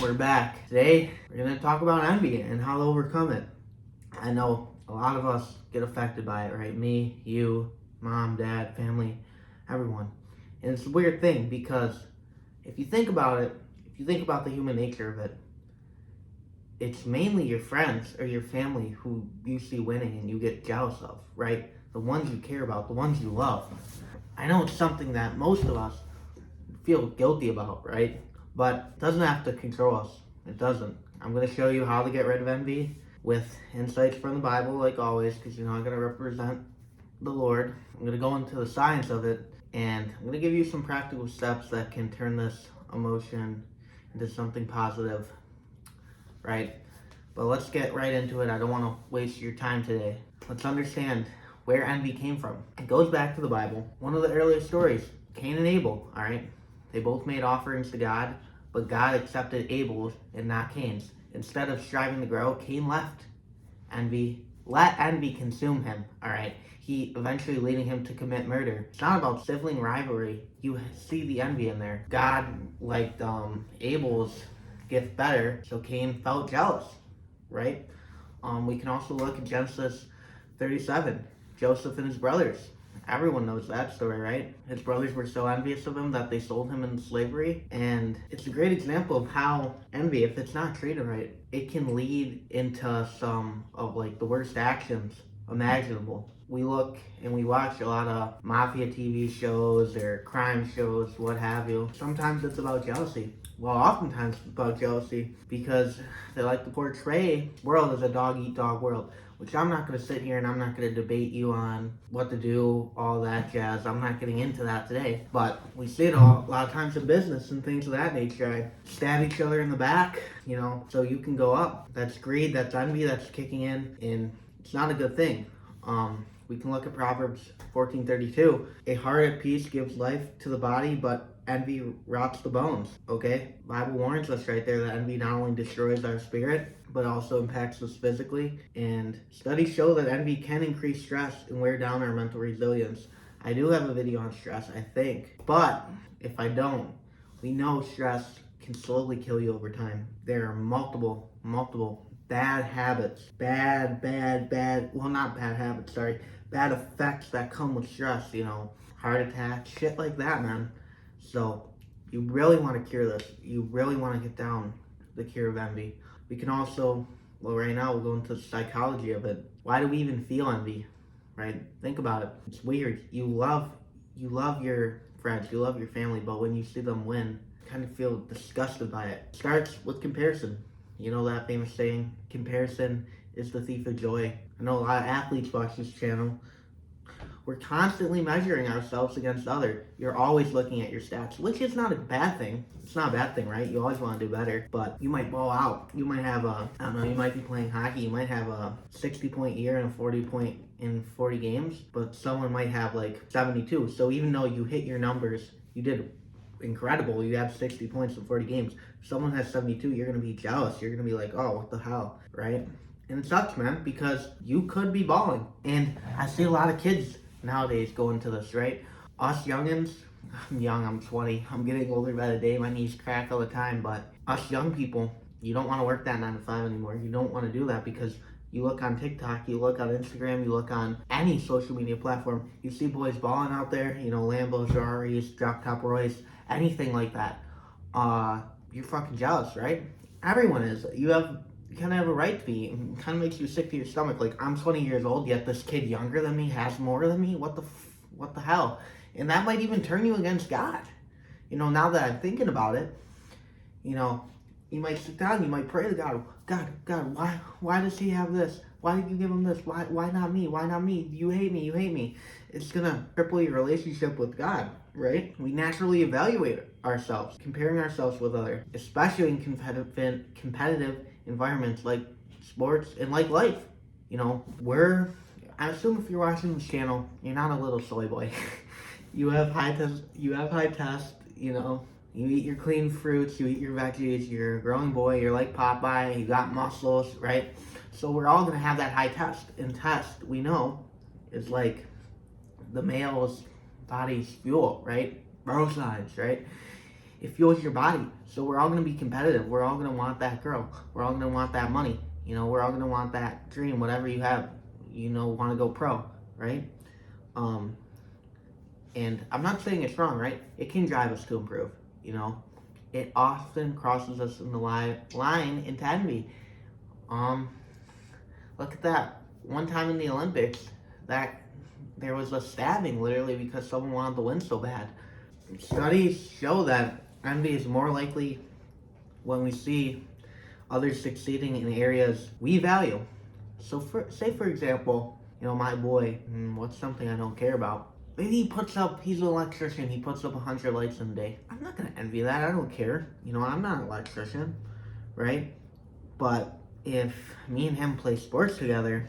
We're back. Today, we're going to talk about envy and how to overcome it. I know a lot of us get affected by it, right? Me, you, mom, dad, family, everyone. And it's a weird thing because if you think about it, if you think about the human nature of it, it's mainly your friends or your family who you see winning and you get jealous of, right? The ones you care about, the ones you love. I know it's something that most of us feel guilty about, right? But it doesn't have to control us. It doesn't. I'm going to show you how to get rid of envy with insights from the Bible, like always, because I'm going to represent the Lord. I'm going to go into the science of it, and I'm going to give you some practical steps that can turn this emotion into something positive, right? But let's get right into it. I don't want to waste your time today. Let's understand where envy came from. It goes back to the Bible. One of the earliest stories, Cain and Abel, all right? They both made offerings to God, but God accepted Abel's and not Cain's. Instead of striving to grow, Cain left envy, let envy consume him, all right? He eventually leading him to commit murder. It's not about sibling rivalry. You see the envy in there. God liked Abel's gift better, so Cain felt jealous, right? We can also look at Genesis 37, Joseph and his brothers. Everyone knows that story, right? His brothers were so envious of him that they sold him into slavery. And it's a great example of how envy, if it's not treated right, it can lead into some of like the worst actions imaginable. We look and we watch a lot of mafia TV shows or crime shows, what have you. Sometimes it's about jealousy. Well, oftentimes it's about jealousy because they like to portray the world as a dog-eat-dog world, which I'm not going to sit here and I'm not going to debate you on what to do, all that jazz. I'm not getting into that today. But we see it a lot of times in business and things of that nature. I stab each other in the back, so you can go up. That's greed, that's envy, that's kicking in, and it's not a good thing. We can look at Proverbs 14:32. A heart at peace gives life to the body, but envy rots the bones. Okay? Bible warns us right there that envy not only destroys our spirit, but also impacts us physically. And studies show that envy can increase stress and wear down our mental resilience. I do have a video on stress, I think. But if I don't, we know stress can slowly kill you over time. There are multiple bad habits, bad, well, not bad habits, sorry, bad effects that come with stress, heart attacks, shit like that, man. So you really want to cure this. You really want to get down the cure of envy. We can also, well, right now we'll go into the psychology of it. Why do we even feel envy, right? Think about it. It's weird. You love your friends, you love your family, but when you see them win, you kind of feel disgusted by it. It starts with comparison. You know that famous saying, comparison is the thief of joy. I know a lot of athletes watch this channel. We're constantly measuring ourselves against others. You're always looking at your stats, which is not a bad thing. It's not a bad thing, right? You always want to do better, but you might ball out. You might have you might be playing hockey. You might have a 60-point year and a 40-point in 40 games, but someone might have like 72. So even though you hit your numbers, you did incredible. You have 60 points in 40 games. If someone has 72, you're going to be jealous. You're going to be like, oh, what the hell, right? And it sucks, man, because you could be balling. And I see a lot of kids nowadays go into this, right? Us youngins, I'm young, I'm 20, I'm getting older by the day, my knees crack all the time, but us young people, you don't want to work that 9 to 5 anymore. You don't want to do that because you look on TikTok, you look on Instagram, you look on any social media platform, you see boys balling out there, Lambos, Ferraris, drop top Royce, anything like that. You're fucking jealous, right? Everyone is. You kind of have a right to be. It kind of makes you sick to your stomach. Like, I'm 20 years old, yet this kid younger than me has more than me. What the hell? And that might even turn you against God. Now that I'm thinking about it, you might sit down, you might pray to God. God, why does he have this? Why did you give him this? Why not me? Why not me? You hate me. It's gonna cripple your relationship with God, right? We naturally evaluate ourselves, comparing ourselves with others, especially in competitive environments like sports and like life. I assume if you're watching this channel, you're not a little soy boy. You have high test, you eat your clean fruits, you eat your veggies, you're a growing boy, you're like Popeye, you got muscles, right? So we're all gonna have that high test. And test, we know, is like the male's body's fuel, right? Bro science, right? it fuels your body. So we're all going to be competitive. We're all going to want that girl. We're all going to want that money. We're all going to want that dream, whatever you have, want to go pro, right? And I'm not saying it's wrong, right? It can drive us to improve, It often crosses us in the line into envy. Look at that. One time in the Olympics, that there was a stabbing literally because someone wanted to win so bad. Studies show that envy is more likely when we see others succeeding in areas we value. So, say for example, my boy, what's something I don't care about? Maybe he's an electrician, he puts up 100 lights in a day. I'm not going to envy that. I don't care. I'm not an electrician, right? But if me and him play sports together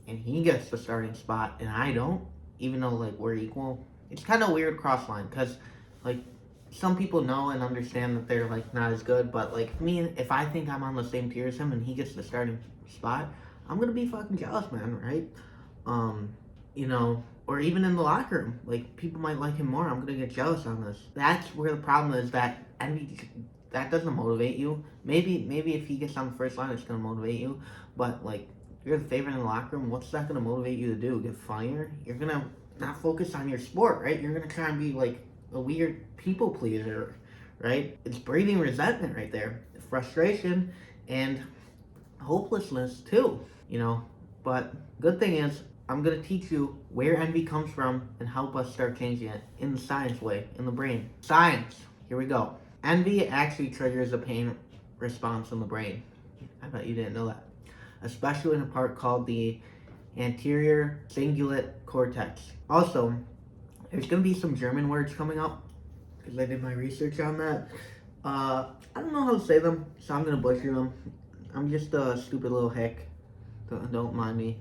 and he gets the starting spot and I don't, even though we're equal, it's kind of weird cross line because some people know and understand that they're not as good, but me, if I think I'm on the same tier as him and he gets the starting spot, I'm gonna be fucking jealous, man, right? Or even in the locker room, people might like him more. I'm gonna get jealous on this. That's where the problem is, that envy, that doesn't motivate you. Maybe if he gets on the first line, it's gonna motivate you, but you're the favorite in the locker room. What's that gonna motivate you to do? Get funnier? You're gonna not focus on your sport, right? You're gonna try and be a weird people pleaser, right? It's breeding resentment right there, frustration, and hopelessness too, But good thing is, I'm gonna teach you where envy comes from and help us start changing it in the science way, in the brain. Science, here we go. Envy actually triggers a pain response in the brain. I bet you didn't know that. Especially in a part called the anterior cingulate cortex. Also, there's gonna be some German words coming up because I did my research on that. I don't know how to say them, so I'm gonna butcher them. I'm just a stupid little hick. Don't mind me.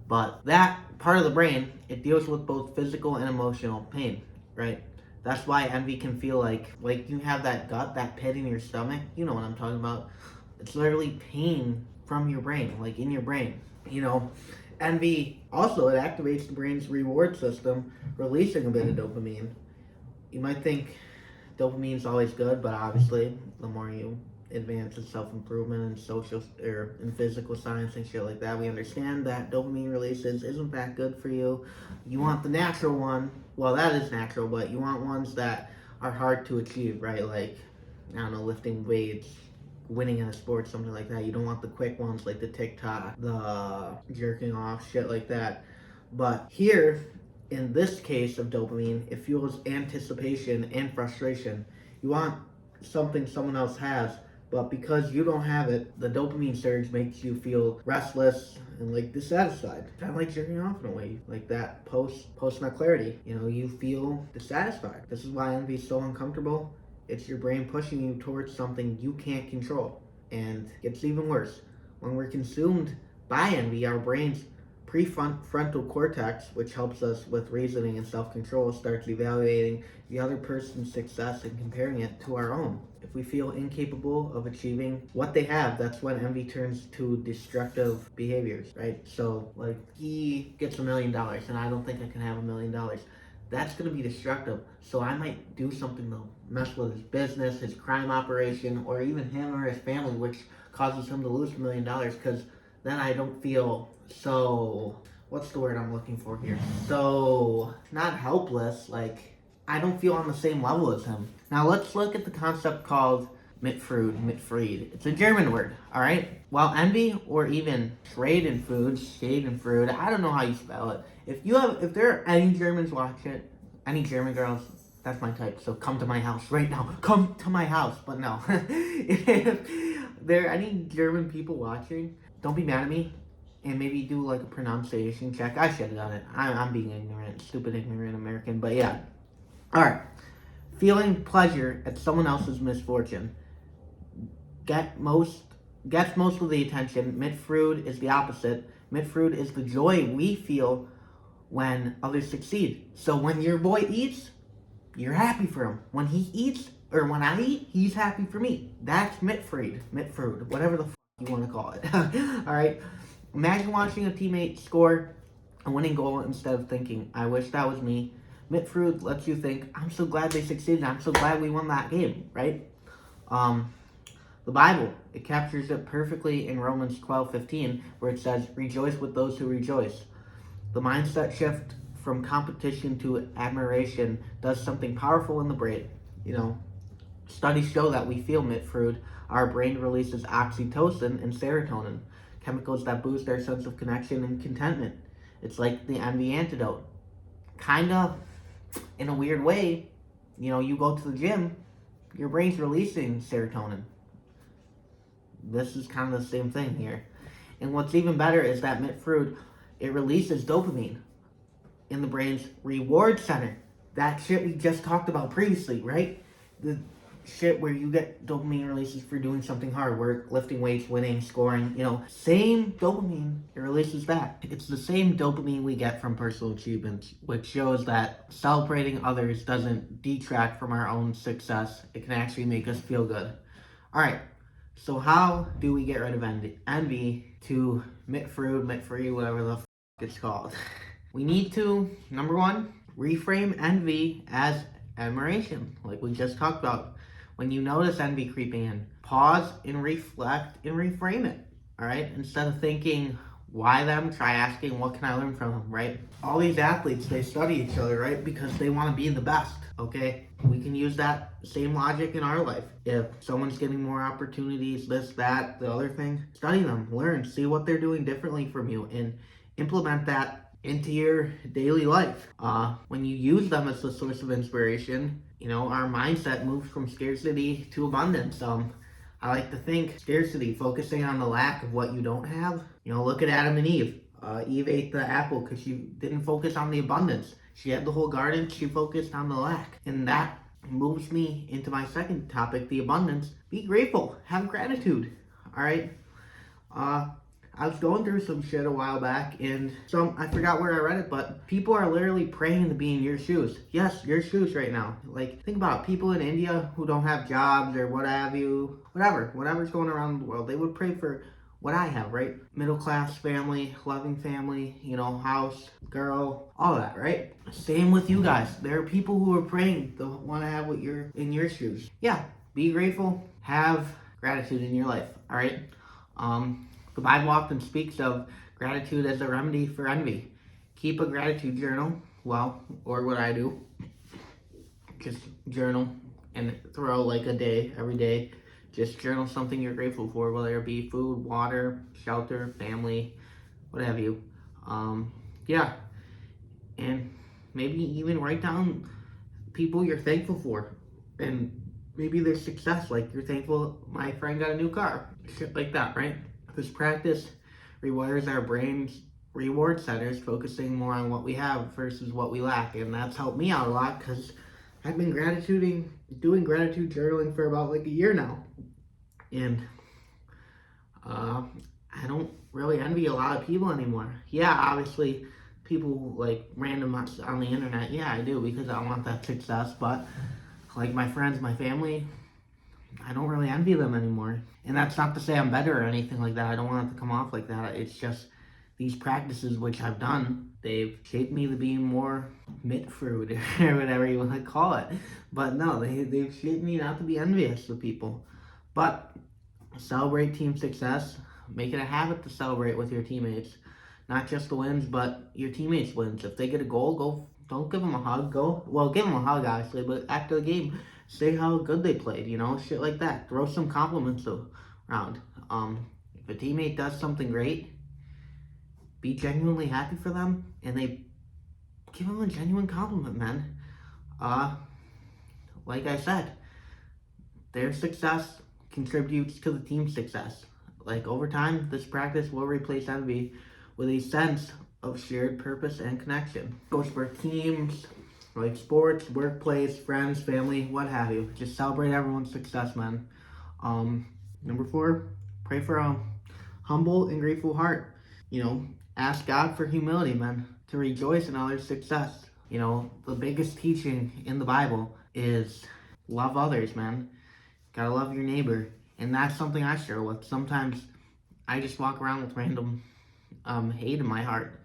But that part of the brain, it deals with both physical and emotional pain, right? That's why envy can feel like you have that gut, that pit in your stomach. You know what I'm talking about. It's literally pain from your brain, in your brain. Envy also, it activates the brain's reward system, releasing a bit of dopamine. You might think dopamine's always good, but obviously, the more you advance in self-improvement and social or in physical science and shit like that, we understand that dopamine releases isn't that good for you. You want the natural one. Well, that is natural, but you want ones that are hard to achieve, right? I don't know, lifting weights, winning in a sport, something like that. You don't want the quick ones like the TikTok, the jerking off, shit like that. But here, in this case of dopamine, it fuels anticipation and frustration. You want something someone else has, but because you don't have it, the dopamine surge makes you feel restless and dissatisfied. Kind of like jerking off in a way, that post-nut clarity. You feel dissatisfied. This is why envy is so uncomfortable. It's your brain pushing you towards something you can't control. And it gets even worse. When we're consumed by envy, our brain's prefrontal cortex, which helps us with reasoning and self-control, starts evaluating the other person's success and comparing it to our own. If we feel incapable of achieving what they have, that's when envy turns to destructive behaviors, right? So, he gets $1 million and I don't think I can have $1 million. That's going to be destructive. So I might do something to mess with his business, his crime operation, or even him or his family, which causes him to lose $1 million, because then I don't feel so, what's the word I'm looking for here? So, not helpless, I don't feel on the same level as him. Now let's look at the concept called Mitfried. It's a German word, alright? While envy, or even Schadenfreude, I don't know how you spell it. If there are any Germans watching it, any German girls, that's my type, so come to my house right now. Come to my house. But no. If there are any German people watching, don't be mad at me, and maybe do a pronunciation check. I should have done it. I'm being ignorant, stupid ignorant American, but yeah. Alright. Feeling pleasure at someone else's misfortune gets most of the attention. Mitfried is the opposite. Mitfried is the joy we feel when others succeed. So when your boy eats, you're happy for him. When he eats, or when I eat, he's happy for me. That's Mitfried, whatever the fuck you want to call it. Alright? Imagine watching a teammate score a winning goal instead of thinking, I wish that was me. Mitfruit lets you think, I'm so glad they succeeded. I'm so glad we won that game, right? The Bible, it captures it perfectly in Romans 12:15, where it says, rejoice with those who rejoice. The mindset shift from competition to admiration does something powerful in the brain. Studies show that we feel Mitfruit, our brain releases oxytocin and serotonin, chemicals that boost our sense of connection and contentment. It's like the envy antidote. Kind of, in a weird way, you go to the gym, your brain's releasing serotonin. This is kind of the same thing here. And what's even better is that Mitfruit, it releases dopamine in the brain's reward center. That shit we just talked about previously, right? The shit where you get dopamine releases for doing something hard, work, lifting weights, winning, scoring, same dopamine, it releases that. It's the same dopamine we get from personal achievements, which shows that celebrating others doesn't detract from our own success. It can actually make us feel good. All right, so how do we get rid of envy to Mitfruit, whatever the it's called? We need to, number one, reframe envy as admiration, like we just talked about. When you notice envy creeping in, pause and reflect and reframe it, all right? Instead of thinking, why them, try asking, what can I learn from them, right? All these athletes, they study each other, right? Because they want to be the best, okay? We can use that same logic in our life. If someone's getting more opportunities, this, that, the other thing, study them, learn, see what they're doing differently from you, and implement that into your daily life. When you use them as a source of inspiration, our mindset moves from scarcity to abundance. I like to think scarcity, focusing on the lack of what you don't have. Look at Adam and Eve. Eve ate the apple because she didn't focus on the abundance. She had the whole garden, she focused on the lack. And that moves me into my second topic, the abundance. Be grateful, have gratitude, all right? I was going through some shit a while back, and I forgot where I read it, but people are literally praying to be in your shoes. Yes, your shoes right now. Like, think about it. People in India who don't have jobs or what have you, whatever's going around the world, they would pray for what I have, right? Middle class family, loving family, house, girl, all that, right? Same with you guys. There are people who are praying to want to have what you're in your shoes. Yeah, be grateful, have gratitude in your life, all right? The Bible often speaks of gratitude as a remedy for envy. Keep a gratitude journal, or what I do, just journal and throw like a day, every day. Just journal something you're grateful for, whether it be food, water, shelter, family, what have you. Yeah, and maybe even write down people you're thankful for, and maybe their success, like you're thankful my friend got a new car, shit like that, right? This practice rewires our brain's reward centers, focusing more on what we have versus what we lack. And that's helped me out a lot because I've been doing gratitude journaling for about like a year now. And I don't really envy a lot of people anymore. Yeah, obviously, people like random on the internet, yeah, I do because I want that success. But like my friends, my family, I don't really envy them anymore. And that's not to say I'm better or anything like that. I don't want it to come off like that. It's just these practices which I've done, they've shaped me to be more Mitfruit or whatever you want to call it. But no, they've shaped me not to be envious of people. But celebrate team success. Make it a habit to celebrate with your teammates. Not just the wins, but your teammates' wins. If they get a goal, don't give them a hug. Give them a hug, obviously, but after the game, say how good they played, shit like that. Throw some compliments around. If a teammate does something great, be genuinely happy for them, and they give them a genuine compliment, man. Like I said, their success contributes to the team's success. Like over time, this practice will replace envy with a sense of shared purpose and connection. Goes for teams, like sports, workplace, friends, family, what have you. Just celebrate everyone's success, man. Number 4, pray for a humble and grateful heart. Ask God for humility, man, to rejoice in others' success. The biggest teaching in the Bible is love others, man. Gotta love your neighbor. And that's something I struggle with. Sometimes I just walk around with random hate in my heart.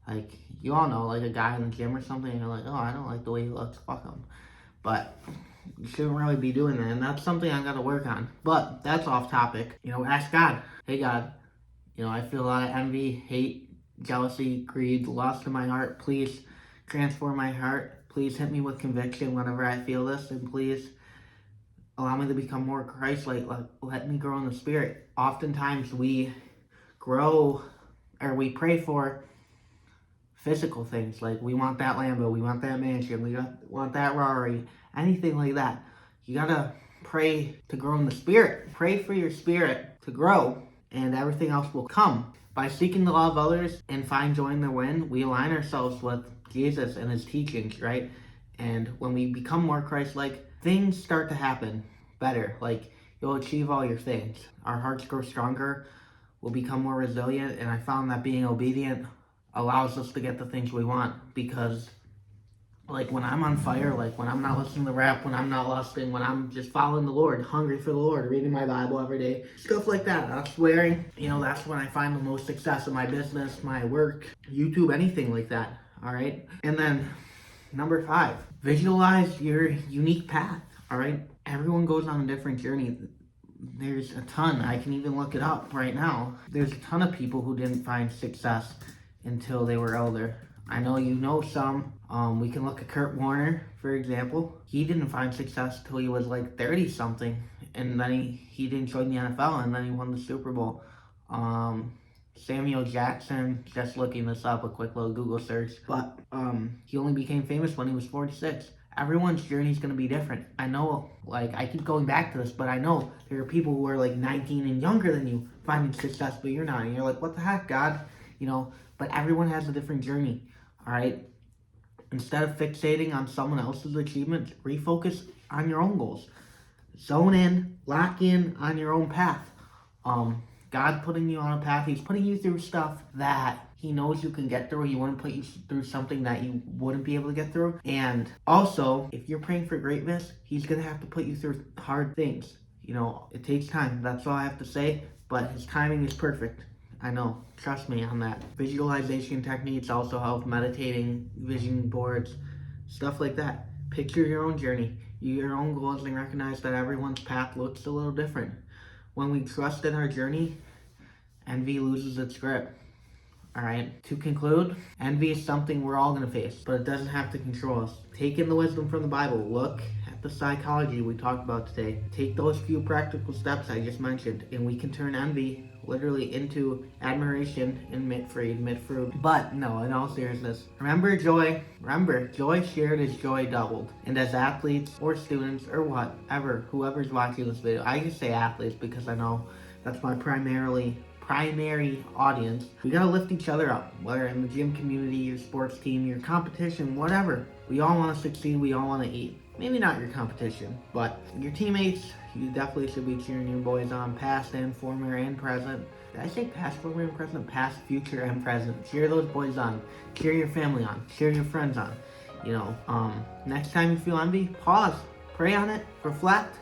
Like, you all know, like a guy in the gym or something, and you're like, oh, I don't like the way he looks, fuck him. But you shouldn't really be doing that, and that's something I gotta work on. But that's off topic. Ask God. Hey, God, I feel a lot of envy, hate, jealousy, greed, lust in my heart. Please transform my heart. Please hit me with conviction whenever I feel this, and please allow me to become more Christ-like. Let me grow in the Spirit. Oftentimes we grow, or we pray for physical things, like we want that Lambo, we want that mansion, we want that Rari, anything like that. You gotta pray to grow in the Spirit. Pray for your spirit to grow, and everything else will come. By seeking the love of others and find joy in their win, we align ourselves with Jesus and his teachings, right? And when we become more Christ-like, things start to happen better. Like, you'll achieve all your things. Our hearts grow stronger, we'll become more resilient, and I found that being obedient allows us to get the things we want, because like when I'm on fire, like when I'm not listening to rap, when I'm not lusting, when I'm just following the Lord, hungry for the Lord, reading my Bible every day, stuff like that, not swearing, that's when I find the most success in my business, my work, YouTube, anything like that. All right. And then number 5, visualize your unique path. All right. Everyone goes on a different journey. There's a ton. I can even look it up right now. There's a ton of people who didn't find success until they were older. I know you know some. We can look at Kurt Warner, for example. He didn't find success until he was like 30 something, and then he didn't join the NFL, and then he won the Super Bowl. Samuel Jackson, just looking this up, a quick little Google search, but he only became famous when he was 46. Everyone's journey is going to be different. I know, like, I keep going back to this, but I know there are people who are like 19 and younger than you finding success, but you're not. And you're like, what the heck, God? But everyone has a different journey, all right? Instead of fixating on someone else's achievements, refocus on your own goals. Zone in, lock in on your own path. God putting you on a path, he's putting you through stuff that he knows you can get through. He wouldn't put you through something that you wouldn't be able to get through. And also, if you're praying for greatness, he's going to have to put you through hard things. It takes time. That's all I have to say. But his timing is perfect. I know. Trust me on that. Visualization techniques also help. Meditating, vision boards, stuff like that. Picture your own journey, your own goals, and recognize that everyone's path looks a little different. When we trust in our journey, envy loses its grip. Alright, to conclude, envy is something we're all going to face, but it doesn't have to control us. Take in the wisdom from the Bible. Look at the psychology we talked about today. Take those few practical steps I just mentioned, and we can turn envy literally into admiration and fruit. But no, in all seriousness, remember, joy shared is joy doubled. And as athletes or students or whoever's watching this video, I just say athletes because I know that's my primary audience. We gotta lift each other up, whether in the gym community, your sports team, your competition, whatever. We all want to succeed, we all want to eat. Maybe not your competition, but your teammates, you definitely should be cheering your boys on, past and former and present. Did I say past, former, and present? Past, future, and present. Cheer those boys on. Cheer your family on. Cheer your friends on. Next time you feel envy, pause, pray on it, reflect,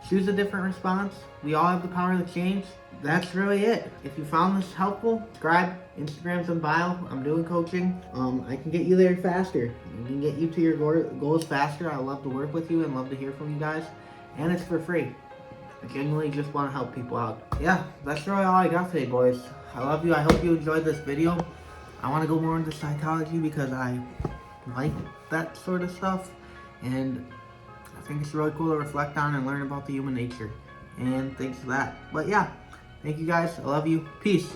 choose a different response. We all have the power to change. That's really it. If you found this helpful, subscribe. Instagram's in bio. I'm doing coaching. I can get you there faster. I can get you to your goals faster. I love to work with you and love to hear from you guys. And it's for free. I genuinely just want to help people out. Yeah, that's really all I got today, boys. I love you. I hope you enjoyed this video. I want to go more into psychology because I like that sort of stuff. And I think it's really cool to reflect on and learn about the human nature and things like that. But yeah, thank you guys. I love you. Peace.